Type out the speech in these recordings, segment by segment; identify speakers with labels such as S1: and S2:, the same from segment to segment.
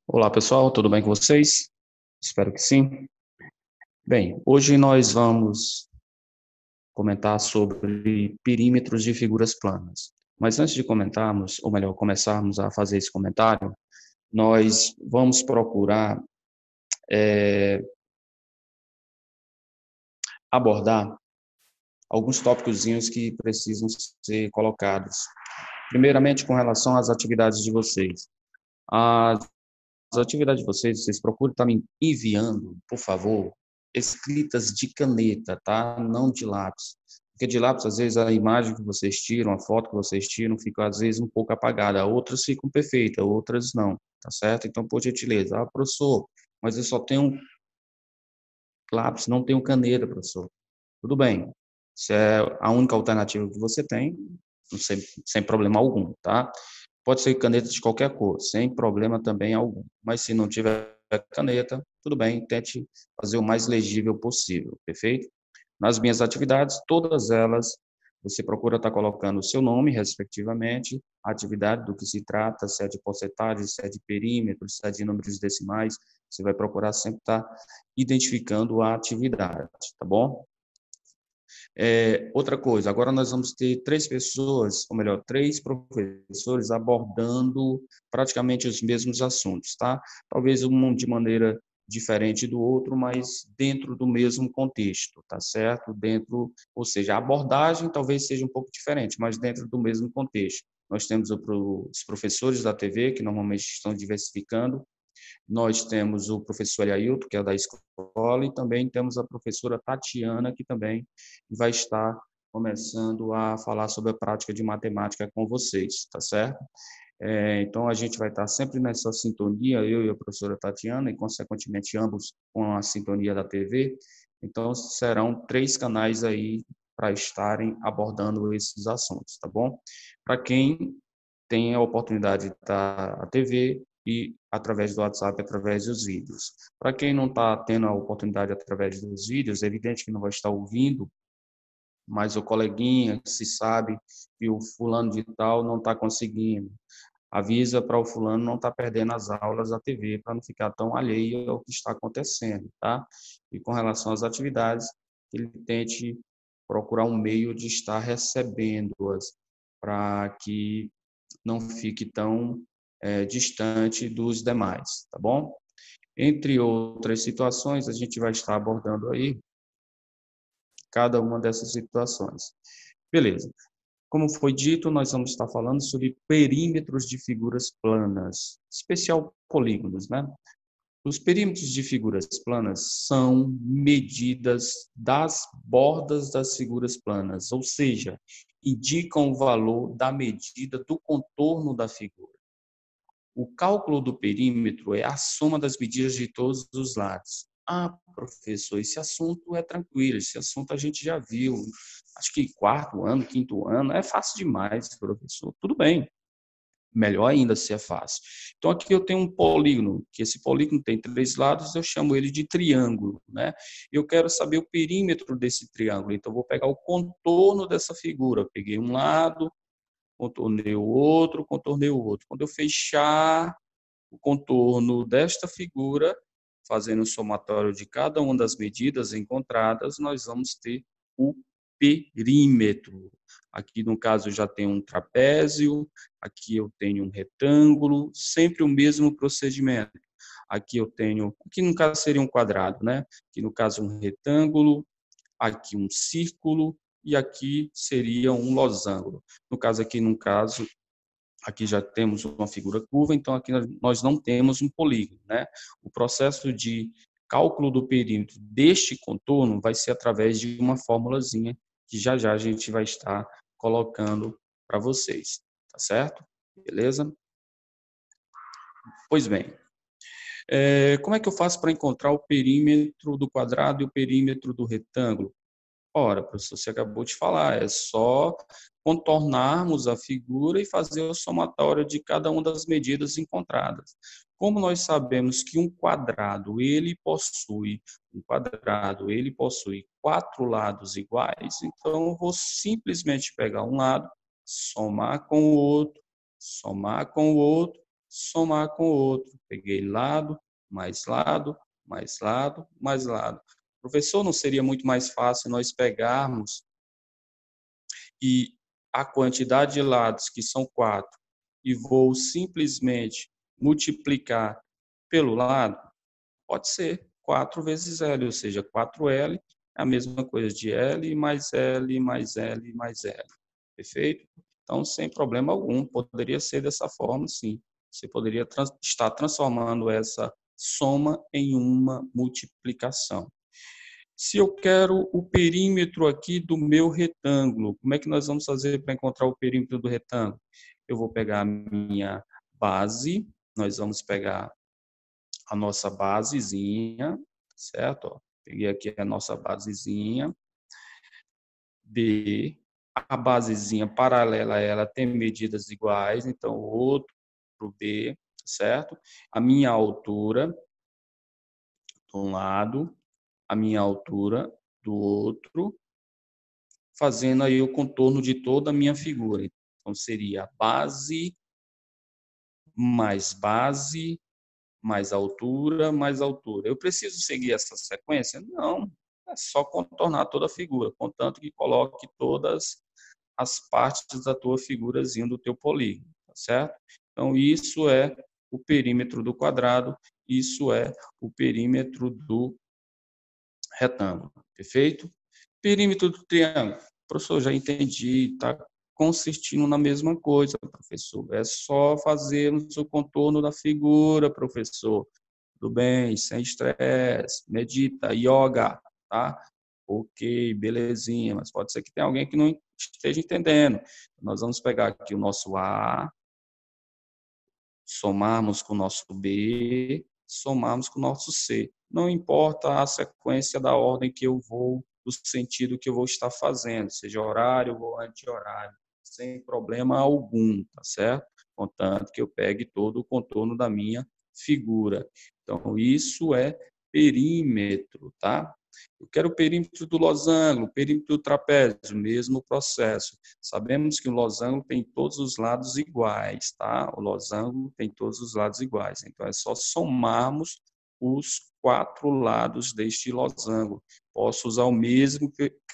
S1: Olá, pessoal, tudo bem com vocês? Espero que sim. Bem, hoje nós vamos comentar sobre perímetros de figuras planas. Mas antes de comentarmos, ou melhor, começarmos a fazer esse comentário, nós vamos procurar abordar alguns tópicozinhos que precisam ser colocados. Primeiramente, com relação às atividades de vocês. As atividades de vocês, vocês procuram estar me enviando, por favor, escritas de caneta, tá? Não de lápis. Porque de lápis, às vezes, a imagem que vocês tiram, a foto que vocês tiram, fica, às vezes, um pouco apagada. Outras ficam perfeitas, outras não, tá certo? Então, por gentileza, professor, mas eu só tenho lápis, não tenho caneta, professor. Tudo bem. Se é a única alternativa que você tem, não sei, sem problema algum, tá? Pode ser caneta de qualquer cor, sem problema também algum. Mas se não tiver caneta, tudo bem, tente fazer o mais legível possível, perfeito? Nas minhas atividades, todas elas, você procura estar colocando o seu nome, respectivamente, a atividade do que se trata, se é de porcentagem, se é de perímetro, se é de números decimais, você vai procurar sempre estar identificando a atividade, tá bom? Outra coisa, agora nós vamos ter três pessoas, ou melhor, três professores abordando praticamente os mesmos assuntos, tá? Talvez um de maneira diferente do outro, mas dentro do mesmo contexto, tá certo? Dentro, ou seja, a abordagem talvez seja um pouco diferente, mas dentro do mesmo contexto. Nós temos os professores da TV, que normalmente estão diversificando, nós temos o professor Ailton, que é da escola, e também temos a professora Tatiana, que também vai estar começando a falar sobre a prática de matemática com vocês, tá certo? Então, a gente vai estar sempre nessa sintonia, eu e a professora Tatiana, e, consequentemente, ambos com a sintonia da TV. Então, serão três canais aí para estarem abordando esses assuntos, tá bom? Para quem tem a oportunidade de estar na TV e através do WhatsApp, através dos vídeos. Para quem não está tendo a oportunidade através dos vídeos, é evidente que não vai estar ouvindo, mas o coleguinha que se sabe que o fulano de tal não está conseguindo, avisa para o fulano não estar perdendo as aulas da TV para não ficar tão alheio ao que está acontecendo, tá? E com relação às atividades, ele tente procurar um meio de estar recebendo-as para que não fique tão distante dos demais, tá bom? Entre outras situações, a gente vai estar abordando aí cada uma dessas situações. Beleza. Como foi dito, nós vamos estar falando sobre perímetros de figuras planas, especial polígonos, né? Os perímetros de figuras planas são medidas das bordas das figuras planas, ou seja, indicam o valor da medida do contorno da figura. O cálculo do perímetro é a soma das medidas de todos os lados. Ah, professor, esse assunto é tranquilo, esse assunto a gente já viu. Acho que quarto ano, quinto ano, é fácil demais, professor. Tudo bem, melhor ainda se é fácil. Então, aqui eu tenho um polígono, que esse polígono tem três lados, eu chamo ele de triângulo, né? Eu quero saber o perímetro desse triângulo, então eu vou pegar o contorno dessa figura. Eu peguei um lado, contornei o outro, contornei o outro. Quando eu fechar o contorno desta figura, fazendo o somatório de cada uma das medidas encontradas, nós vamos ter o perímetro. Aqui, no caso, já tem um trapézio, aqui eu tenho um retângulo, sempre o mesmo procedimento. Aqui eu tenho, aqui no caso seria um quadrado, né? Aqui no caso um retângulo, aqui um círculo e aqui seria um losango. No caso aqui, no caso, aqui já temos uma figura curva, então aqui nós não temos um polígono, né? O processo de cálculo do perímetro deste contorno vai ser através de uma formulazinha que já já a gente vai estar colocando para vocês, tá certo? Beleza? Pois bem, como é que eu faço para encontrar o perímetro do quadrado e o perímetro do retângulo? Ora, professor, você acabou de falar, é só contornarmos a figura e fazer o somatório de cada uma das medidas encontradas. Como nós sabemos que um quadrado, ele possui quatro lados iguais, então eu vou simplesmente pegar um lado, somar com o outro, somar com o outro somar com o outro. Peguei lado, mais lado, mais lado, mais lado. Professor, não seria muito mais fácil nós pegarmos e a quantidade de lados, que são 4, e vou simplesmente multiplicar pelo lado? Pode ser 4 vezes L, ou seja, 4L é a mesma coisa de L mais L mais L mais L. Perfeito? Então, sem problema algum, poderia ser dessa forma, sim. Você poderia estar transformando essa soma em uma multiplicação. Se eu quero o perímetro aqui do meu retângulo, como é que nós vamos fazer para encontrar o perímetro do retângulo? Eu vou pegar a minha base, nós vamos pegar a nossa basezinha, certo? Ó, peguei aqui a nossa basezinha, B, a basezinha paralela a ela tem medidas iguais, então outro B, certo? A minha altura de um lado, a minha altura do outro, fazendo aí o contorno de toda a minha figura. Então seria base mais altura, mais altura. Eu preciso seguir essa sequência? Não, é só contornar toda a figura, contanto que coloque todas as partes da tua figurazinha do teu polígono, tá certo? Então, isso é o perímetro do quadrado, isso é o perímetro do retângulo, perfeito? Perímetro do triângulo. Professor, já entendi, está consistindo na mesma coisa, professor. É só fazermos o contorno da figura, professor. Tudo bem, sem estresse, medita, yoga, tá? Ok, belezinha, mas pode ser que tenha alguém que não esteja entendendo. Nós vamos pegar aqui o nosso A, somarmos com o nosso B, somarmos com o nosso C. Não importa a sequência da ordem que eu vou, do sentido que eu vou estar fazendo, seja horário ou anti-horário, sem problema algum, tá certo? Contanto que eu pegue todo o contorno da minha figura. Então, isso é perímetro, tá? Eu quero o perímetro do losango, perímetro do trapézio, mesmo processo. Sabemos que o losango tem todos os lados iguais, tá? O losango tem todos os lados iguais. Então, é só somarmos os 4 lados deste losango. Posso usar o mesmo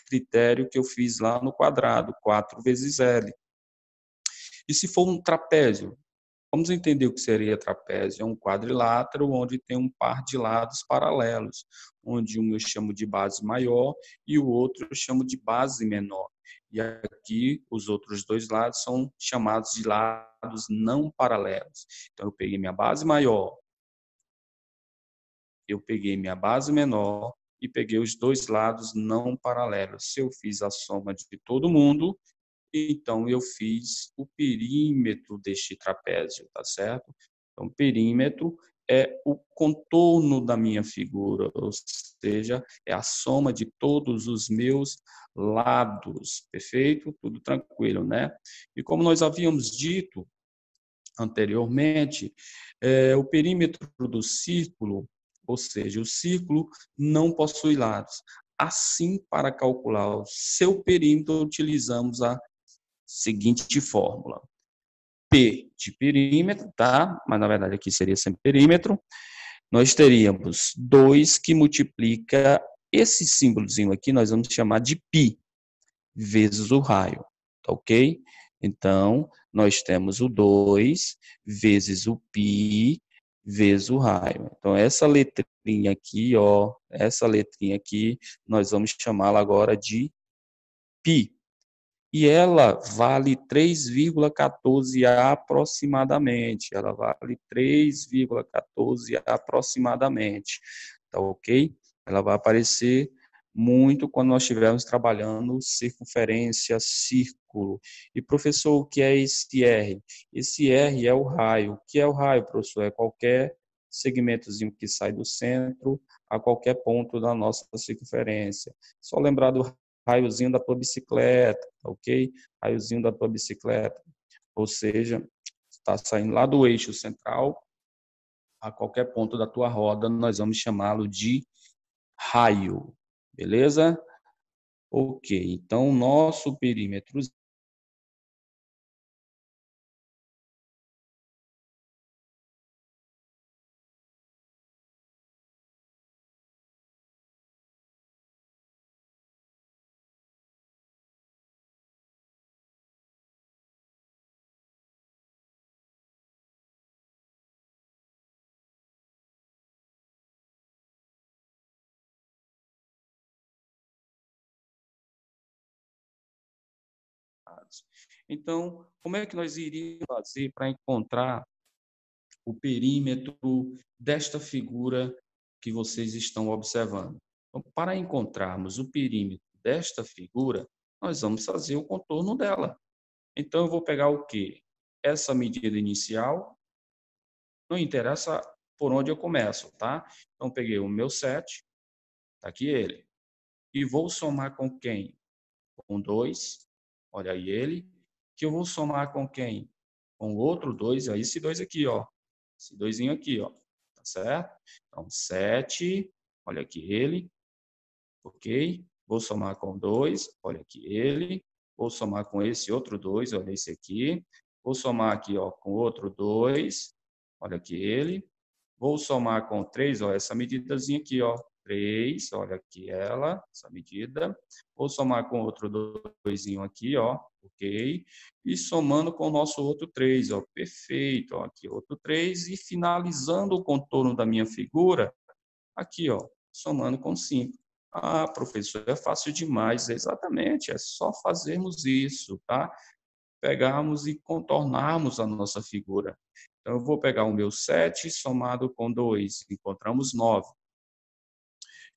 S1: critério que eu fiz lá no quadrado, 4 vezes L. E se for um trapézio? Vamos entender o que seria trapézio. É um quadrilátero onde tem um par de lados paralelos, onde um eu chamo de base maior e o outro eu chamo de base menor. E aqui os outros dois lados são chamados de lados não paralelos. Então eu peguei minha base maior, eu peguei minha base menor e peguei os dois lados não paralelos. Se eu fiz a soma de todo mundo, então eu fiz o perímetro deste trapézio, tá certo? Então, perímetro é o contorno da minha figura, ou seja, é a soma de todos os meus lados, perfeito? Tudo tranquilo, né? E como nós havíamos dito anteriormente, o perímetro do círculo, ou seja, o círculo não possui lados. Assim, para calcular o seu perímetro, utilizamos a seguinte fórmula. P de perímetro, tá? Mas na verdade aqui seria sempre perímetro. Nós teríamos 2 que multiplica esse símbolozinho aqui, nós vamos chamar de π, vezes o raio, tá ok? Então, nós temos o 2 vezes o π vezes o raio. Então, essa letrinha aqui, ó, essa letrinha aqui, nós vamos chamá-la agora de π. E ela vale 3,14 aproximadamente. Ela vale 3,14 aproximadamente. Tá ok? Ela vai aparecer muito quando nós estivermos trabalhando circunferência, círculo. E, professor, o que é esse R? Esse R é o raio. O que é o raio, professor? É qualquer segmentozinho que sai do centro a qualquer ponto da nossa circunferência. Só lembrar do raiozinho da tua bicicleta, ok? Raiozinho da tua bicicleta. Ou seja, está saindo lá do eixo central a qualquer ponto da tua roda, nós vamos chamá-lo de raio. Beleza? Ok. Então, o nosso perímetro lados. Então, como é que nós iríamos fazer para encontrar o perímetro desta figura que vocês estão observando? Então, para encontrarmos o perímetro desta figura, nós vamos fazer o contorno dela. Então, eu vou pegar o quê? Essa medida inicial, não interessa por onde eu começo, tá? Então, peguei o meu 7, tá aqui ele. E vou somar com quem? Com 2, olha aí ele. Que eu vou somar com quem? Com o outro 2, aí esse 2 aqui, ó. Esse 2 aqui, ó. Tá certo? Então, 7, olha aqui ele. Ok? Vou somar com 2, olha aqui ele. Vou somar com esse outro 2, olha esse aqui. Vou somar aqui, ó, com outro 2, olha aqui ele. Vou somar com 3, ó, essa medidazinha aqui, ó. 3, olha aqui ela, essa medida. Vou somar com outro 2 aqui, ó, ok? E somando com o nosso outro 3, ó, perfeito, ó, aqui outro 3. E finalizando o contorno da minha figura, aqui, ó, somando com 5. Ah, professor, é fácil demais. Exatamente, é só fazermos isso, tá? Pegarmos e contornarmos a nossa figura. Então, eu vou pegar o meu 7 somado com 2, encontramos 9.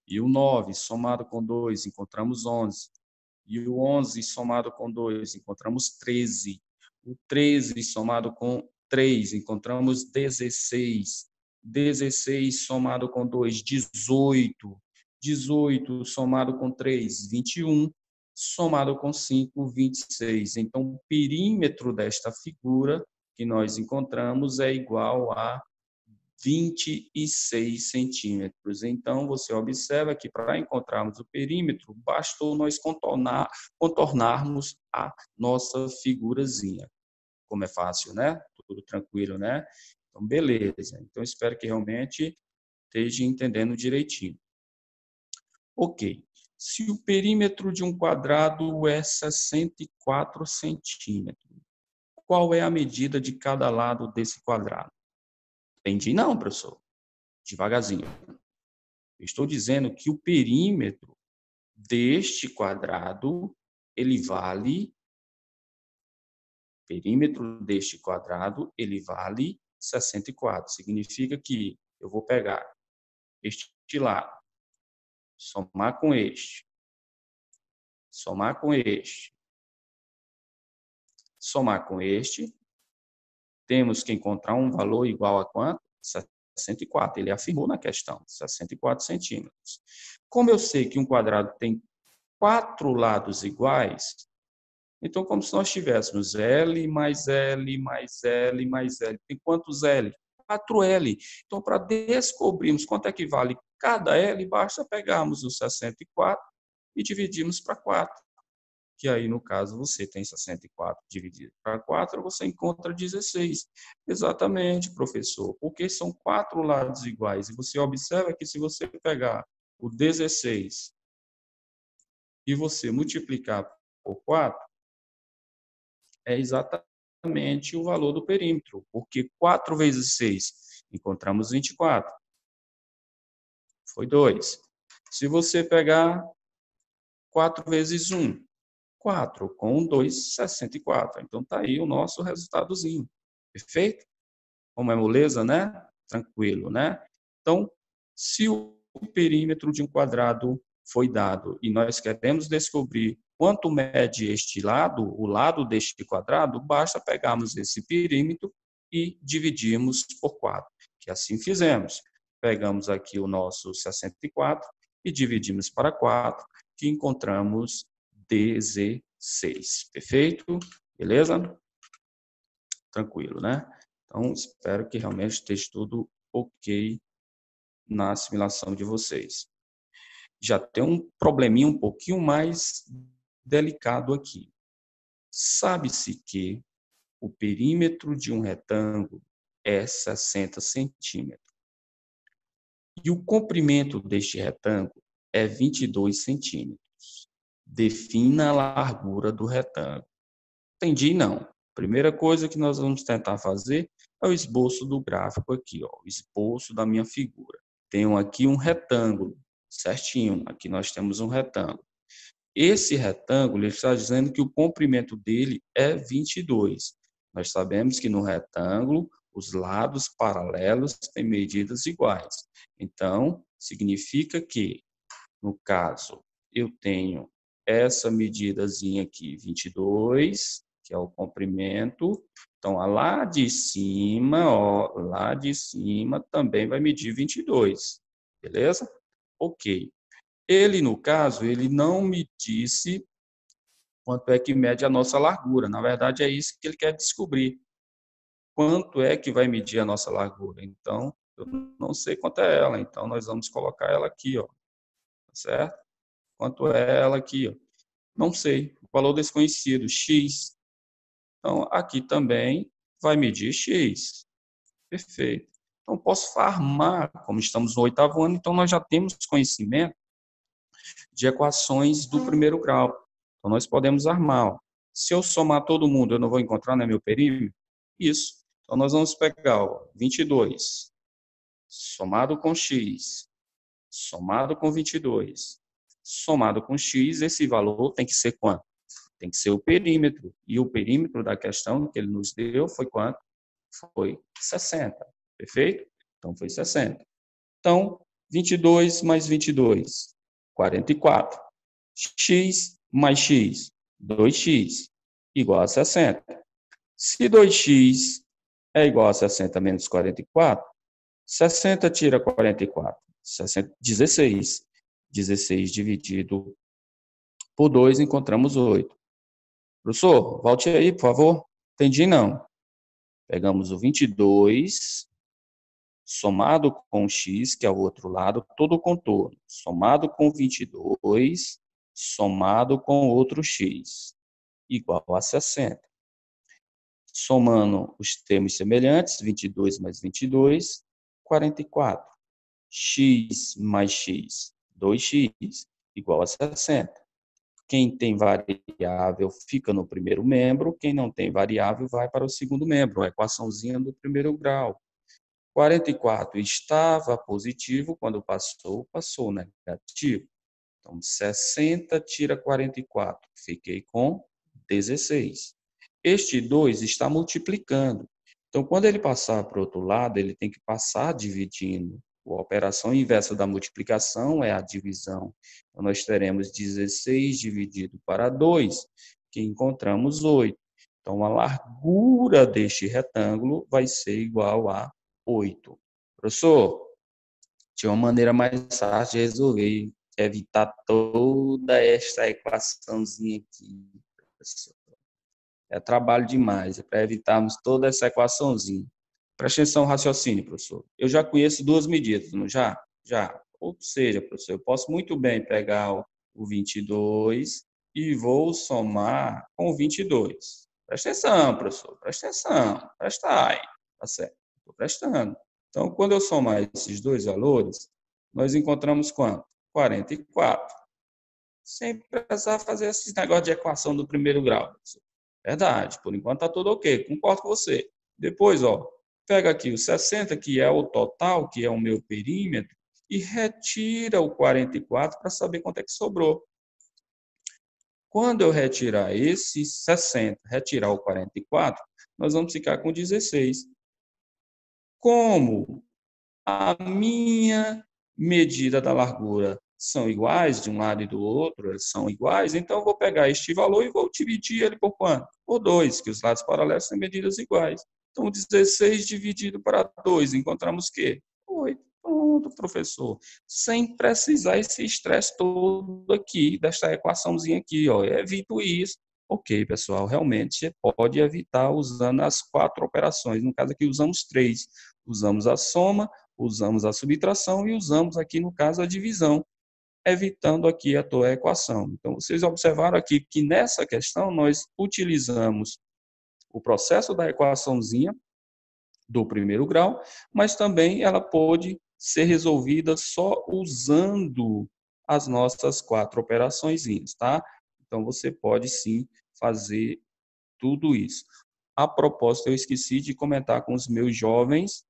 S1: E o 9 somado com 2, encontramos 11. E o 11 somado com 2, encontramos 13. O 13 somado com 3, encontramos 16. 16 somado com 2, 18. 18 somado com 3, 21. Somado com 5, 26. Então, o perímetro desta figura que nós encontramos é igual a 26 centímetros. Então, você observa que para encontrarmos o perímetro, bastou nós contornarmos a nossa figurazinha. Como é fácil, né? Tudo tranquilo, né? Então, beleza. Então, espero que realmente esteja entendendo direitinho. Ok. Se o perímetro de um quadrado é 64 centímetros, qual é a medida de cada lado desse quadrado? Entendi não, professor. Devagarzinho. Estou dizendo que o perímetro deste quadrado, ele vale 64. Significa que eu vou pegar este lado, somar com este, somar com este, somar com este, temos que encontrar um valor igual a quanto? 64. Ele afirmou na questão, 64 centímetros. Como eu sei que um quadrado tem 4 lados iguais, então, como se nós tivéssemos L mais L mais L mais L. Tem quantos L? 4L. Então, para descobrirmos quanto é que vale cada L, basta pegarmos o 64 e dividirmos para 4. Que aí, no caso, você tem 64 dividido para 4, você encontra 16. Exatamente, professor, porque são 4 lados iguais. E você observa que se você pegar o 16 e você multiplicar por 4, é exatamente o valor do perímetro, porque 4 vezes 6, encontramos 24. Foi 2. Se você pegar 4 vezes 1, 4, com 2, 64. Então, está aí o nosso resultadozinho. Perfeito? Como é moleza, né? Tranquilo, né? Então, se o perímetro de um quadrado foi dado e nós queremos descobrir quanto mede este lado, o lado deste quadrado, basta pegarmos esse perímetro e dividirmos por 4, que assim fizemos. Pegamos aqui o nosso 64 e dividimos para 4, que encontramos 16. Perfeito? Beleza? Tranquilo, né? Então, espero que realmente esteja tudo ok na assimilação de vocês. Já tem um probleminha um pouquinho mais delicado aqui. Sabe-se que o perímetro de um retângulo é 60 centímetros. E o comprimento deste retângulo é 22 centímetros. Defina a largura do retângulo. Entendi, não. Primeira coisa que nós vamos tentar fazer é o esboço do gráfico aqui, ó, o esboço da minha figura. Tenho aqui um retângulo, certinho. Aqui nós temos um retângulo. esse retângulo ele está dizendo que o comprimento dele é 22. Nós sabemos que no retângulo, os lados paralelos têm medidas iguais. Então, significa que, no caso, eu tenho essa medidazinha aqui, 22, que é o comprimento. Então, lá de cima, ó, lá de cima também vai medir 22. Beleza? Ok. Ele, no caso, ele não me disse quanto é que mede a nossa largura. Na verdade, é isso que ele quer descobrir. Quanto é que vai medir a nossa largura? Então, eu não sei quanto é ela. Então, nós vamos colocar ela aqui, ó. Certo? Quanto é ela aqui, ó? Não sei. O valor desconhecido, x. Então, aqui também vai medir x. Perfeito. Então, posso farmar, como estamos no 8º ano, então nós já temos conhecimento de equações do primeiro grau. Então, nós podemos armar. Ó. Se eu somar todo mundo, eu não vou encontrar, né, meu perímetro? Isso. Então, nós vamos pegar ó, 22, somado com x, somado com 22, somado com x, esse valor tem que ser quanto? Tem que ser o perímetro. E o perímetro da questão que ele nos deu foi quanto? Foi 60. Perfeito? Então, foi 60. Então, 22 mais 22, 44. X mais x, 2x, igual a 60. Se 2x é igual a 60 menos 44, 60 tira 44, 16. 16 dividido por 2, encontramos 8. Professor, volte aí, por favor. Entendi, não. Pegamos o 22, somado com x, que é o outro lado, todo o contorno, somado com 22, somado com outro x, igual a 60. Somando os termos semelhantes, 22 mais 22, 44. X mais x, 2x, igual a 60. Quem tem variável fica no primeiro membro, quem não tem variável vai para o segundo membro, a equaçãozinha do primeiro grau. 44 estava positivo, quando passou negativo. Então, 60 tira 44, fiquei com 16. Este 2 está multiplicando. Então, quando ele passar para o outro lado, ele tem que passar dividindo. A operação inversa da multiplicação é a divisão. Então, nós teremos 16 dividido para 2, que encontramos 8. Então, a largura deste retângulo vai ser igual a 8. Professor, tinha uma maneira mais fácil de resolver, evitar toda esta equaçãozinha aqui, professor. É trabalho demais, é para evitarmos toda essa equaçãozinha. Preste atenção no raciocínio, professor. Eu já conheço duas medidas, não já? Já. Ou seja, professor, eu posso muito bem pegar o 22 e vou somar com o 22. Presta atenção, professor. Presta atenção. Presta aí. Tá certo. Estou prestando. Então, quando eu somar esses dois valores, nós encontramos quanto? 44. Sem precisar fazer esses negócios de equação do primeiro grau, professor. Verdade, por enquanto está tudo ok, concordo com você. Depois, ó, pega aqui o 60, que é o total, que é o meu perímetro, e retira o 44 para saber quanto é que sobrou. Quando eu retirar esse 60, retirar o 44, nós vamos ficar com 16. Como a minha medida da largura são iguais de um lado e do outro, eles são iguais, então eu vou pegar este valor e vou dividir ele por quanto? Por 2, que os lados paralelos têm medidas iguais. Então, 16 dividido para 2, encontramos o quê? 8. Pronto, professor. Sem precisar esse estresse todo aqui, desta equaçãozinha aqui, ó. Eu evito isso. Ok, pessoal, realmente pode evitar usando as 4 operações. No caso aqui, usamos 3. Usamos a soma, usamos a subtração e usamos aqui, no caso, a divisão, evitando aqui a tua equação. Então, vocês observaram aqui que nessa questão nós utilizamos o processo da equaçãozinha do primeiro grau, mas também ela pode ser resolvida só usando as nossas 4 operações, tá? Então, você pode sim fazer tudo isso. A propósito, eu esqueci de comentar com os meus jovens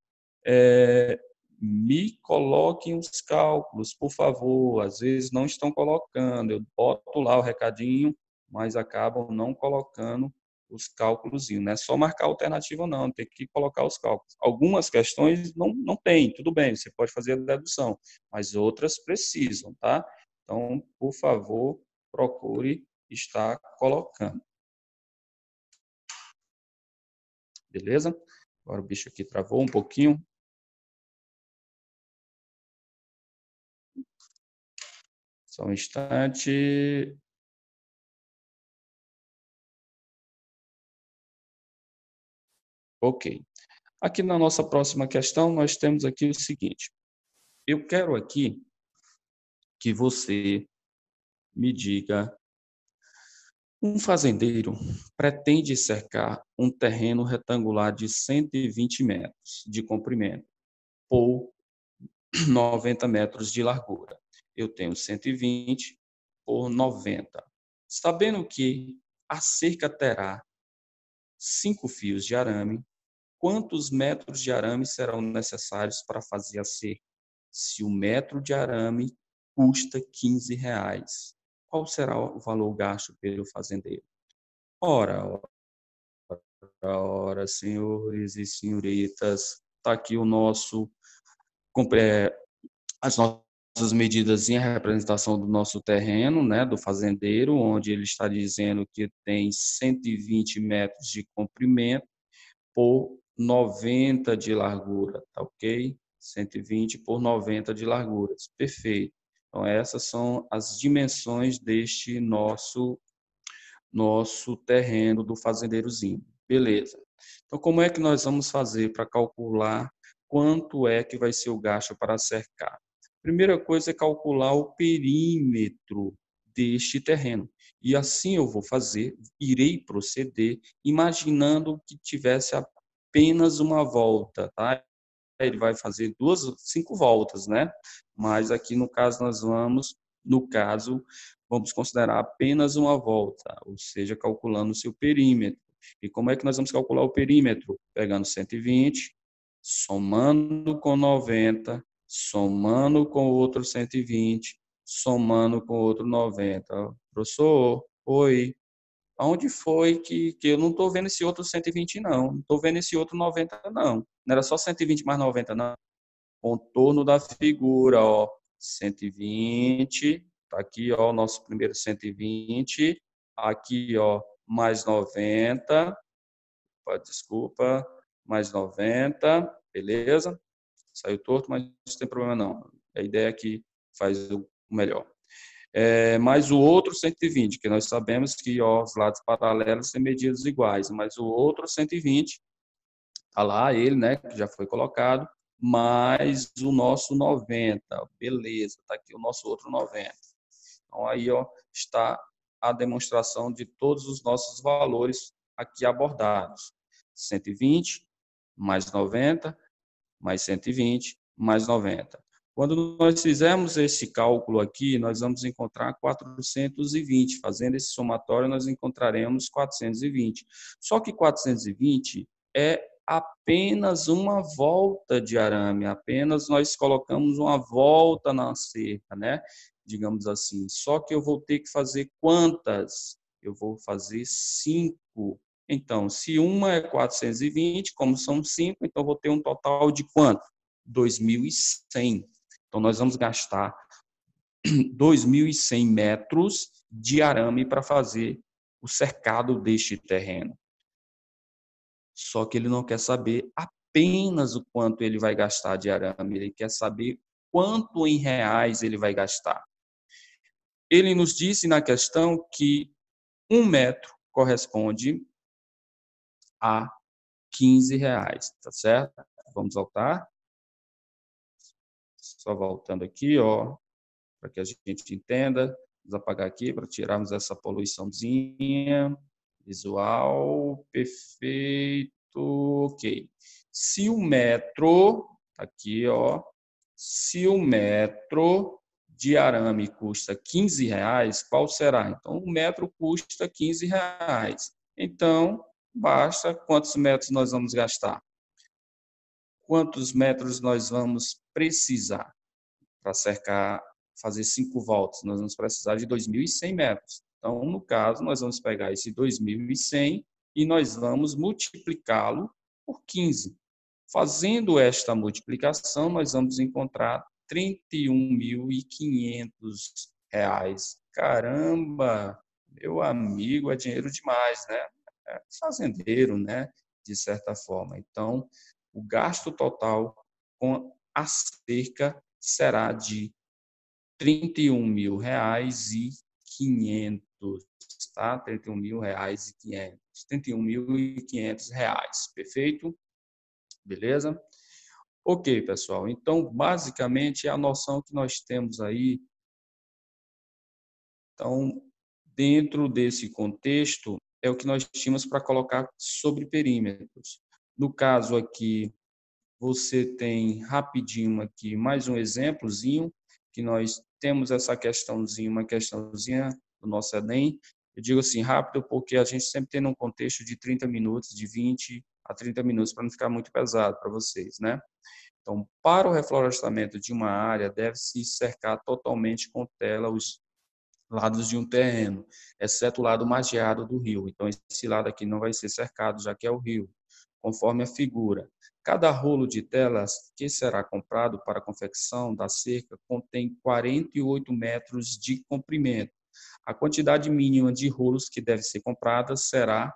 S1: me coloquem os cálculos, por favor. Às vezes não estão colocando, eu boto lá o recadinho, mas acabam não colocando os cálculos. Não é só marcar a alternativa, não, tem que colocar os cálculos. Algumas questões não tem, tudo bem, você pode fazer a dedução, mas outras precisam, tá? Então, por favor, procure estar colocando. Beleza? Agora o bicho aqui travou um pouquinho. Só um instante. Ok. Aqui na nossa próxima questão, nós temos aqui o seguinte. Eu quero aqui que você me diga: um fazendeiro pretende cercar um terreno retangular de 120 metros de comprimento por 90 metros de largura. Eu tenho 120 por 90. Sabendo que a cerca terá 5 fios de arame, quantos metros de arame serão necessários para fazer a cerca? Se o metro de arame custa R$ 15, qual será o valor gasto pelo fazendeiro? Ora, ora, senhores e senhoritas, está aqui o nosso, as nossas medidas em representação do nosso terreno, né, do fazendeiro, onde ele está dizendo que tem 120 metros de comprimento por 90 de largura, tá ok? 120 por 90 de larguras, perfeito. Então, essas são as dimensões deste nosso terreno do fazendeirozinho. Beleza. Então, como é que nós vamos fazer para calcular quanto é que vai ser o gasto para cercar? Primeira coisa é calcular o perímetro deste terreno. E assim eu vou fazer, irei proceder, imaginando que tivesse apenas uma volta, tá? Ele vai fazer 5 voltas, né? Mas aqui no caso vamos considerar apenas uma volta, ou seja, calculando o seu perímetro. E como é que nós vamos calcular o perímetro? Pegando 120, somando com 90, somando com o outro 120, somando com o outro 90. Professor, oi, aonde foi que eu não estou vendo esse outro 120, não. Não estou vendo esse outro 90, não. Não era só 120 mais 90, não. Contorno da figura, ó. 120, tá aqui, ó, o nosso primeiro 120. Aqui, ó, mais 90. Desculpa, mais 90. Beleza? Saiu torto, mas não tem problema, não. A ideia é que faz o melhor. Mais o outro 120, que nós sabemos que ó, os lados paralelos têm medidas iguais, mas o outro 120, está lá ele, né, que já foi colocado, mais o nosso 90, beleza, está aqui o nosso outro 90. Então, aí ó, está a demonstração de todos os nossos valores aqui abordados. 120, mais 90, mais 120, mais 90. Quando nós fizermos esse cálculo aqui, nós vamos encontrar 420. Fazendo esse somatório, nós encontraremos 420. Só que 420 é apenas uma volta de arame, apenas nós colocamos uma volta na cerca, né? Digamos assim. Só que eu vou ter que fazer quantas? Eu vou fazer 5. Então, se uma é 420, como são 5, então eu vou ter um total de quanto? 2.100. Então, nós vamos gastar 2.100 metros de arame para fazer o cercado deste terreno. Só que ele não quer saber apenas o quanto ele vai gastar de arame, ele quer saber quanto em reais ele vai gastar. Ele nos disse na questão que 1 metro corresponde a R$ 15, tá certo? Vamos voltar. Só voltando aqui, ó, para que a gente entenda. Vamos apagar aqui para tirarmos essa poluiçãozinha. Visual, perfeito, ok. Se o metro, aqui, ó, se o metro de arame custa R$ 15, qual será? Então, o metro custa R$ 15. Então, basta quantos metros nós vamos gastar? quantos metros nós vamos precisar para cercar, fazer 5 voltas? Nós vamos precisar de 2.100 metros. Então, no caso, nós vamos pegar esse 2.100 e nós vamos multiplicá-lo por 15. Fazendo esta multiplicação, nós vamos encontrar R$ 31.500. Caramba, meu amigo, é dinheiro demais, né? É fazendeiro, né? De certa forma. Então, o gasto total com a cerca será de R$ 31.500, tá? R$ 31.500. R$ 31.500, perfeito? Beleza? Ok, pessoal. Então, basicamente, é a noção que nós temos aí. Então, dentro desse contexto, é o que nós tínhamos para colocar sobre perímetros. No caso aqui, você tem rapidinho aqui mais um exemplozinho, que nós temos essa questãozinha, uma questãozinha do nosso Enem. Eu digo assim, rápido, porque a gente sempre tem um contexto de 30 minutos, de 20 a 30 minutos, para não ficar muito pesado para vocês, né? Então, para o reflorestamento de uma área, deve-se cercar totalmente com tela os lados de um terreno, exceto o lado margeado do rio. Então, esse lado aqui não vai ser cercado, já que é o rio, conforme a figura. Cada rolo de telas que será comprado para a confecção da cerca contém 48 metros de comprimento. A quantidade mínima de rolos que deve ser comprada será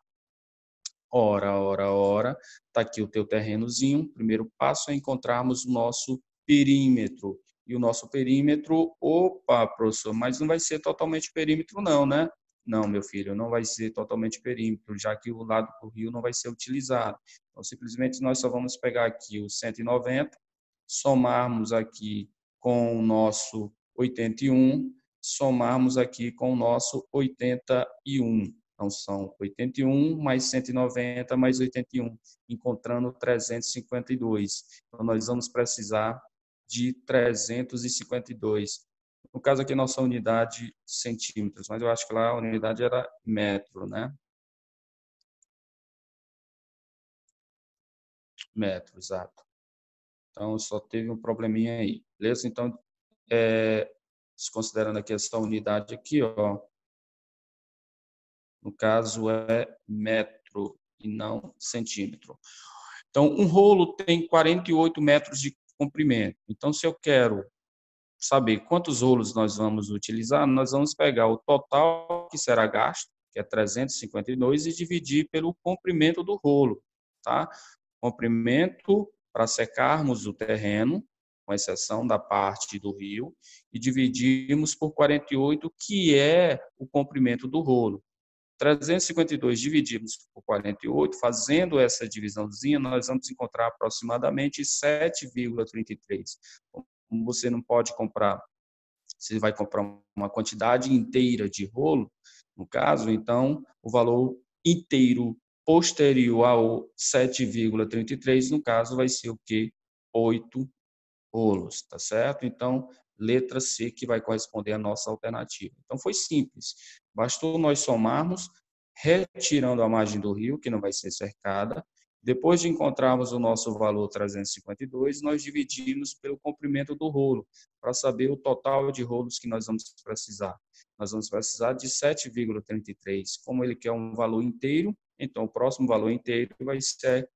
S1: ora. Está aqui o teu terrenozinho. O primeiro passo é encontrarmos o nosso perímetro. E o nosso perímetro, opa, professor, mas não vai ser totalmente perímetro não, né? Não, meu filho, não vai ser totalmente perímetro, já que o lado do rio não vai ser utilizado. Então, simplesmente, nós só vamos pegar aqui o 190, somarmos aqui com o nosso 81, somarmos aqui com o nosso 81. Então, são 81 mais 190 mais 81, encontrando 352. Então, nós vamos precisar de 352. No caso aqui, nossa unidade centímetros, mas eu acho que lá a unidade era metro, né? Metro, exato. Então, só teve um probleminha aí, beleza? Então, desconsiderando aqui essa unidade aqui, ó, no caso é metro e não centímetro. Então, um rolo tem 48 metros de comprimento. Então, se eu quero saber quantos rolos nós vamos utilizar, nós vamos pegar o total que será gasto, que é 352, e dividir pelo comprimento do rolo, tá? Comprimento para secarmos o terreno, com exceção da parte do rio, e dividimos por 48, que é o comprimento do rolo. 352 divididos por 48, fazendo essa divisãozinha, nós vamos encontrar aproximadamente 7,33. Como você não pode comprar, você vai comprar uma quantidade inteira de rolo, no caso, então, o valor inteiro posterior ao 7,33, no caso, vai ser o quê? 8 rolos, tá certo? Então, letra C que vai corresponder à nossa alternativa. Então, foi simples. Bastou nós somarmos, retirando a margem do rio, que não vai ser cercada. Depois de encontrarmos o nosso valor 352, nós dividimos pelo comprimento do rolo, para saber o total de rolos que nós vamos precisar. Nós vamos precisar de 7,33. Como ele quer um valor inteiro, então o próximo valor inteiro vai ser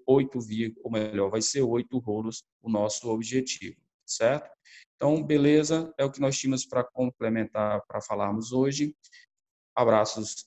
S1: 8, ou melhor, vai ser 8 rolos o nosso objetivo, certo? Então, beleza, é o que nós tínhamos para complementar, para falarmos hoje. Abraços